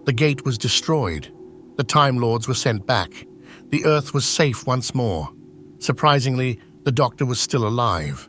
The gate was destroyed. The Time Lords were sent back. The Earth was safe once more. Surprisingly, the Doctor was still alive.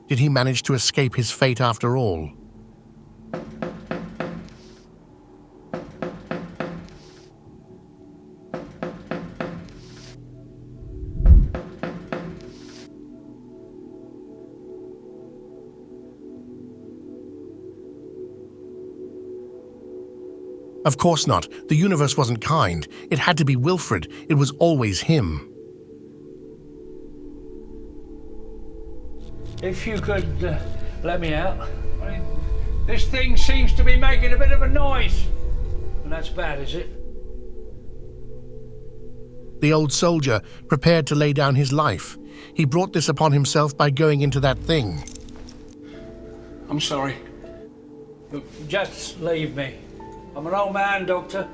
Did he manage to escape his fate after all? Of course not. The universe wasn't kind. It had to be Wilfred. It was always him. If you could let me out. This thing seems to be making a bit of a noise. And that's bad, is it? The old soldier prepared to lay down his life. He brought this upon himself by going into that thing. I'm sorry. But just leave me. I'm an old man, Doctor.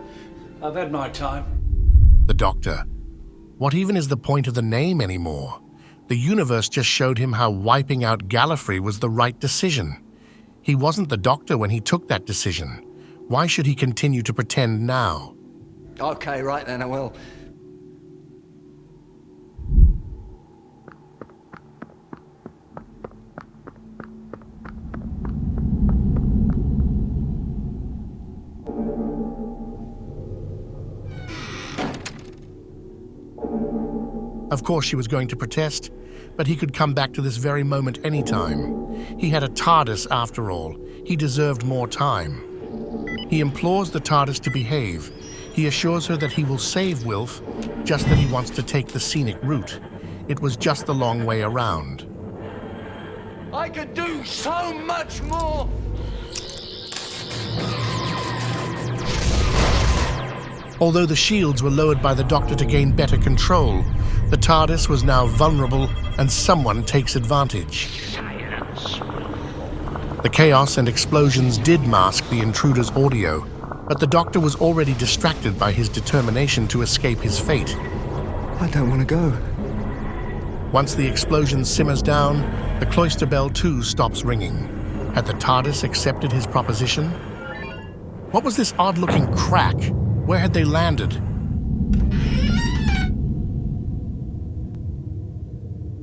I've had my time. The Doctor. What even is the point of the name anymore? The universe just showed him how wiping out Gallifrey was the right decision. He wasn't the Doctor when he took that decision. Why should he continue to pretend now? Okay, right then, I will. Of course she was going to protest, but he could come back to this very moment anytime. He had a TARDIS after all. He deserved more time. He implores the TARDIS to behave. He assures her that he will save Wilf, just that he wants to take the scenic route. It was just the long way around. I could do so much more! Although the shields were lowered by the Doctor to gain better control, the TARDIS was now vulnerable and someone takes advantage. The chaos and explosions did mask the intruder's audio, but the Doctor was already distracted by his determination to escape his fate. I don't want to go. Once the explosion simmers down, the cloister bell too stops ringing. Had the TARDIS accepted his proposition? What was this odd-looking crack? Where had they landed?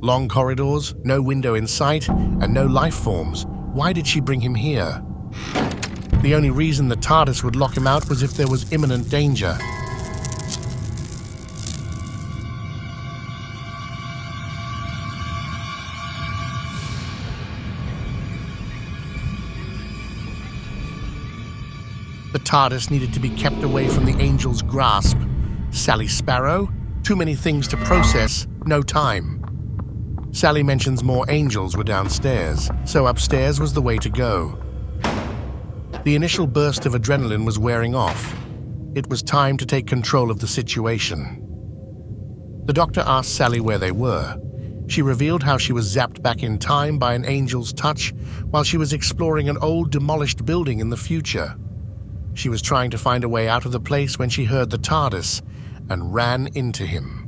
Long corridors, no window in sight, and no life forms. Why did she bring him here? The only reason the TARDIS would lock him out was if there was imminent danger. The TARDIS needed to be kept away from the Angel's grasp. Sally Sparrow? Too many things to process, no time. Sally mentions more angels were downstairs, so upstairs was the way to go. The initial burst of adrenaline was wearing off. It was time to take control of the situation. The Doctor asked Sally where they were. She revealed how she was zapped back in time by an angel's touch while she was exploring an old demolished building in the future. She was trying to find a way out of the place when she heard the TARDIS and ran into him.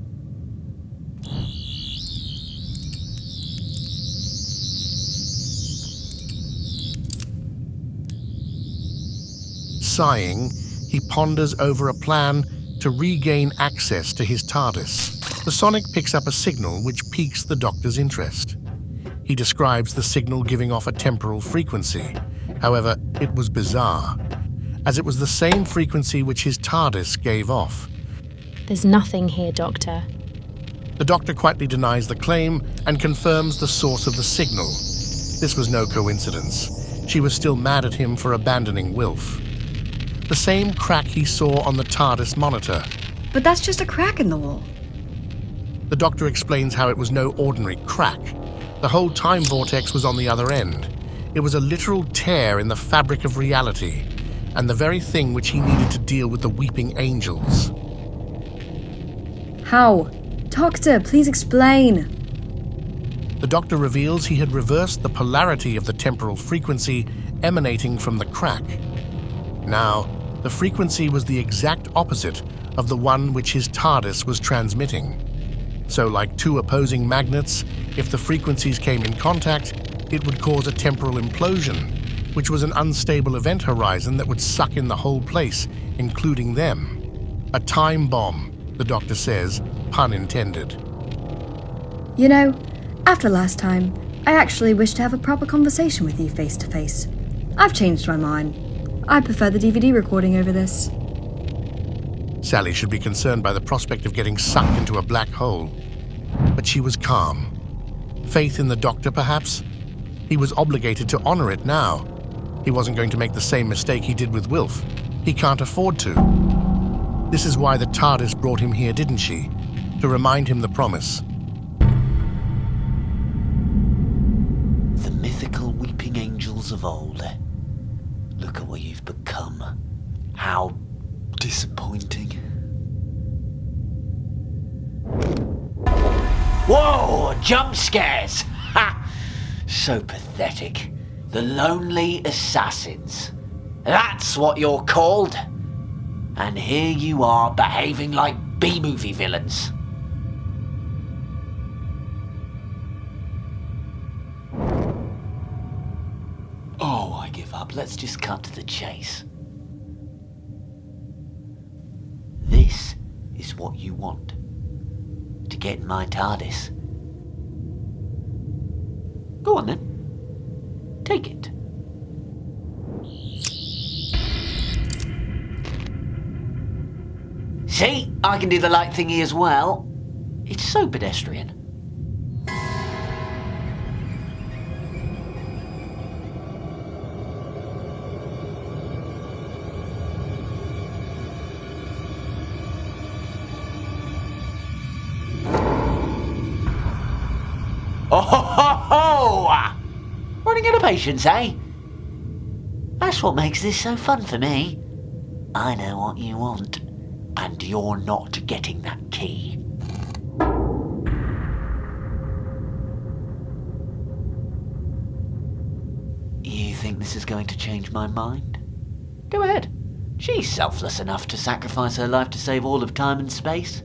Sighing, he ponders over a plan to regain access to his TARDIS. The Sonic picks up a signal which piques the Doctor's interest. He describes the signal giving off a temporal frequency. However, it was bizarre, as it was the same frequency which his TARDIS gave off. There's nothing here, Doctor. The Doctor quietly denies the claim and confirms the source of the signal. This was no coincidence. She was still mad at him for abandoning Wilf. The same crack he saw on the TARDIS monitor. But that's just a crack in the wall. The Doctor explains how it was no ordinary crack. The whole time vortex was on the other end. It was a literal tear in the fabric of reality, and the very thing which he needed to deal with the weeping angels. How? Doctor, please explain. The Doctor reveals he had reversed the polarity of the temporal frequency emanating from the crack. Now, the frequency was the exact opposite of the one which his TARDIS was transmitting. So, like two opposing magnets, if the frequencies came in contact, it would cause a temporal implosion, which was an unstable event horizon that would suck in the whole place, including them. A time bomb, the doctor says, pun intended. You know, after last time, I actually wish to have a proper conversation with you face to face. I've changed my mind. I prefer the DVD recording over this. Sally should be concerned by the prospect of getting sucked into a black hole. But she was calm. Faith in the doctor, perhaps? He was obligated to honor it now. He wasn't going to make the same mistake he did with Wilf. He can't afford to. This is why the TARDIS brought him here, didn't she? To remind him the promise. The mythical weeping angels of old. Look at what you've become. How disappointing. Whoa! Jump scares! Ha! So pathetic. The Lonely Assassins. That's what you're called. And here you are behaving like B-movie villains. Oh, I give up. Let's just cut to the chase. This is what you want. To get in my TARDIS. Go on then. Take it. See, I can do the light thingy as well. It's so pedestrian. Oh ho ho ho! Running out of patience, eh? That's what makes this so fun for me. I know what you want, and you're not getting that key. You think this is going to change my mind? Go ahead. She's selfless enough to sacrifice her life to save all of time and space.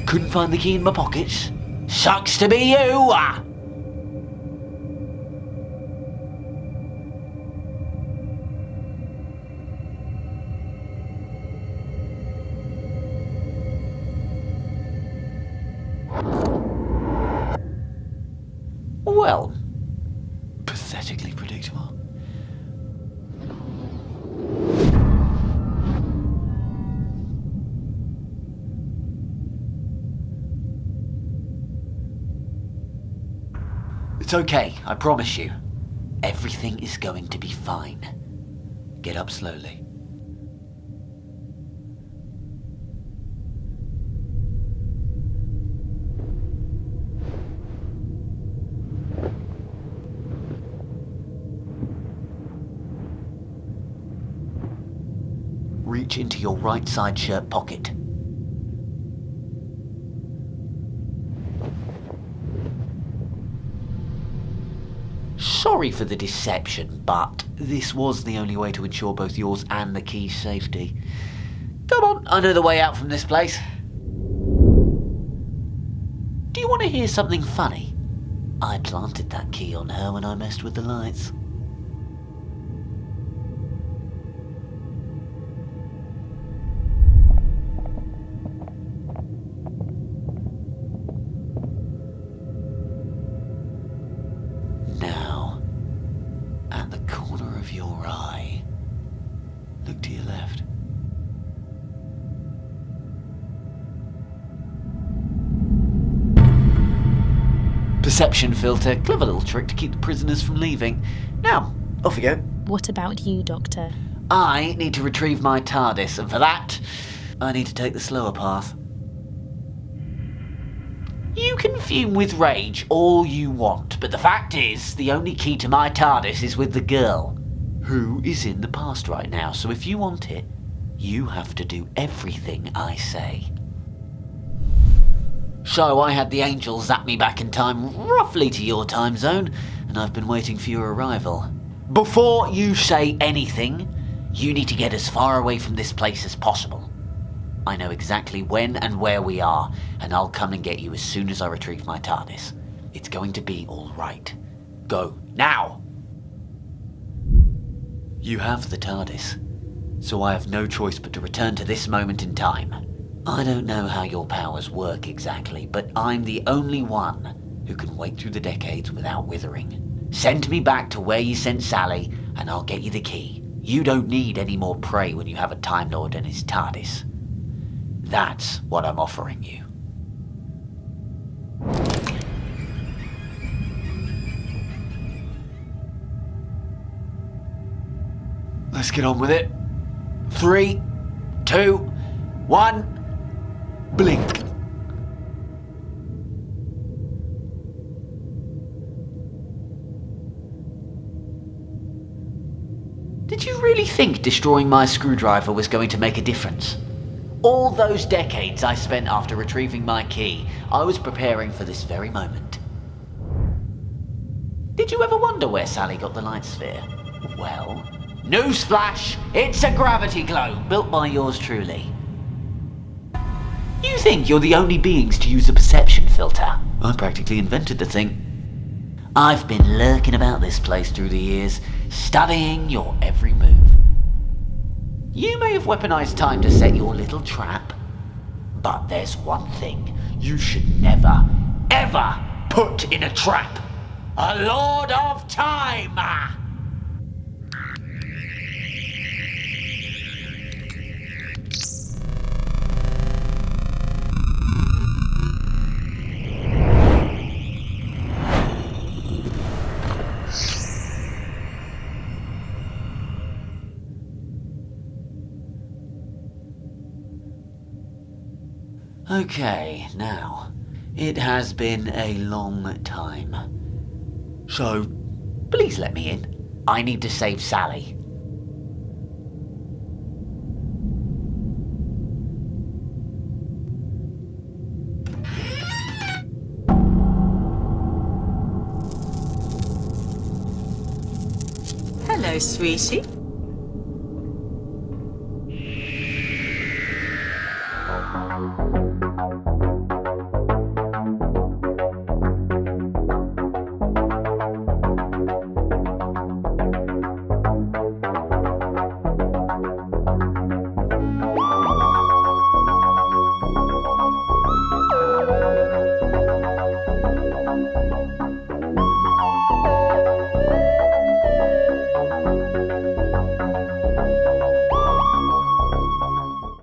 Couldn't find the key in my pockets. Sucks to be you! Well, pathetically predictable. It's okay, I promise you. Everything is going to be fine. Get up slowly. Reach into your right side shirt pocket. Sorry for the deception, but this was the only way to ensure both yours and the key's safety. Come on, I know the way out from this place. Do you want to hear something funny? I planted that key on her when I messed with the lights. Now, at the corner of your eye, look to your left. Perception filter, clever little trick to keep the prisoners from leaving. Now, off you go. What about you, Doctor? I need to retrieve my TARDIS, and for that, I need to take the slower path. You can fume with rage all you want, but the fact is, the only key to my TARDIS is with the girl, who is in the past right now, so if you want it, you have to do everything I say. So I had the angel zap me back in time, roughly to your time zone, and I've been waiting for your arrival. Before you say anything, you need to get as far away from this place as possible. I know exactly when and where we are, and I'll come and get you as soon as I retrieve my TARDIS. It's going to be all right. Go, now! You have the TARDIS, so I have no choice but to return to this moment in time. I don't know how your powers work exactly, but I'm the only one who can wait through the decades without withering. Send me back to where you sent Sally, and I'll get you the key. You don't need any more prey when you have a Time Lord and his TARDIS. That's what I'm offering you. Let's get on with it. 3, 2, 1, blink. Did you really think destroying my screwdriver was going to make a difference? All those decades I spent after retrieving my key, I was preparing for this very moment. Did you ever wonder where Sally got the light sphere? Well, newsflash, it's a gravity globe built by yours truly. You think you're the only beings to use a perception filter? I practically invented the thing. I've been lurking about this place through the years, studying your every move. You may have weaponized time to set your little trap, but there's one thing you should never, ever put in a trap. A Lord of Time! Okay, now, it has been a long time. So, please let me in. I need to save Sally. Hello, sweetie.